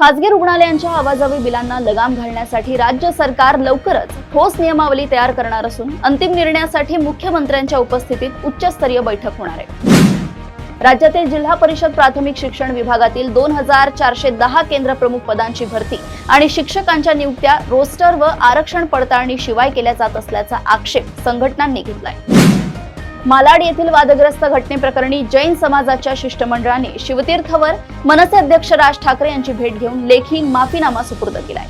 खासगी रुग्णालयांच्या आवाजावी बिलांना लगाम घालण्यासाठी राज्य सरकार लवकरच ठोस नियमावली तयार करणार असून अंतिम निर्णयासाठी मुख्यमंत्र्यांच्या उपस्थितीत उच्चस्तरीय बैठक होणार आहे। राज्यातील जिल्हा परिषद प्राथमिक शिक्षण विभागातील 2410 केंद्र प्रमुख पदांची भरती आणि शिक्षकांच्या नियुक्त्या रोस्टर व आरक्षण पडताळणी शिवाय केल्या जात असल्याचा आक्षेप संघटनांनी घेतलाय। मालाड येथील वादग्रस्त घटनेप्रकरणी जैन समाजाच्या शिष्टमंडळाने शिवतीर्थवर मनसे अध्यक्ष राज ठाकरे यांची भेट घेऊन लेखी माफीनामा सुपूर्द केलाय।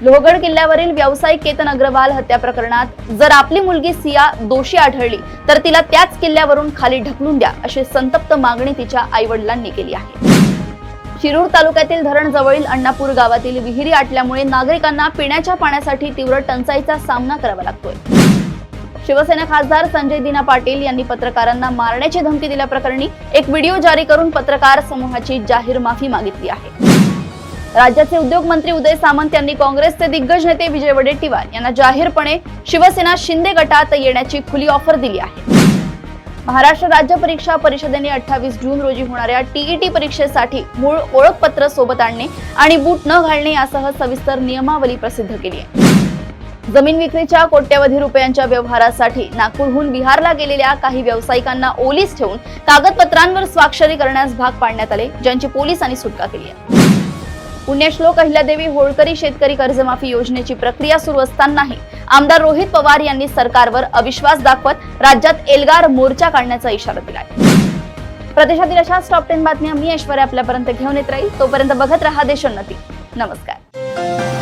लोहगड किल्ल्यावरील व्यावसायिक केतन अग्रवाल हत्या प्रकरणात जर आपली मुलगी सिया दोषी आढळली तर तिला त्याच किल्ल्यावरून खाली ढकलून द्या अशी संतप्त मागणी तिच्या आईवडिलांनी केली आहे। शिरूर तालुक्यातील धरण जवळील अण्णापूर गावातील विहिरी आटल्यामुळे नागरिकांना पिण्याच्या पाण्यासाठी तीव्र टंचाईचा सामना करावा लागतोय। शिवसेना खासदार संजय दिना पाटील यांनी पत्रकारांना मारण्याची धमकी दिल्याप्रकरणी एक व्हिडिओ जारी करून पत्रकार समूहाची जाहीर माफी मागितली आहे। राज्याचे उद्योग मंत्री उदय सामंत यांनी काँग्रेसचे दिग्गज नेते विजय वडेट्टीवार यांना जाहीरपणे शिवसेना शिंदे गटात येण्याची खुली ऑफर दिली आहे। महाराष्ट्र राज्य परीक्षा परिषदेने 28 जून रोजी होणाऱ्या टीईटी परीक्षेसाठी मूळ ओळखपत्र सोबत आणणे आणि बूट न घालणे यासह सविस्तर नियमावली प्रसिद्ध केली आहे। जमीन विक्रीच्या कोट्यवधी रुपयांच्या व्यवहारासाठी नागपूरहून बिहारला गेलेल्या काही व्यावसायिकांना ओलीस ठेवून कागदपत्रांवर स्वाक्षरी करण्यास भाग पाडण्यात आले, ज्यांची पोलिसांनी सुटका केली आहे। पुण्यश्लोक अहिल्यादेवी होळकरी शेतकरी कर्जमाफी योजनेची प्रक्रिया सुरू असतानाही आमदार रोहित पवार यांनी सरकारवर अविश्वास दाखवत राज्यात एल्गार मोर्चा काढण्याचा इशारा दिलाय। प्रदेशातील अशाच टॉप 10 बातम्या मी ऐश्वर्या आपल्यापर्यंत घेऊन येत राहील। तोपर्यंत बघत रहा देशोन्नती। नमस्कार।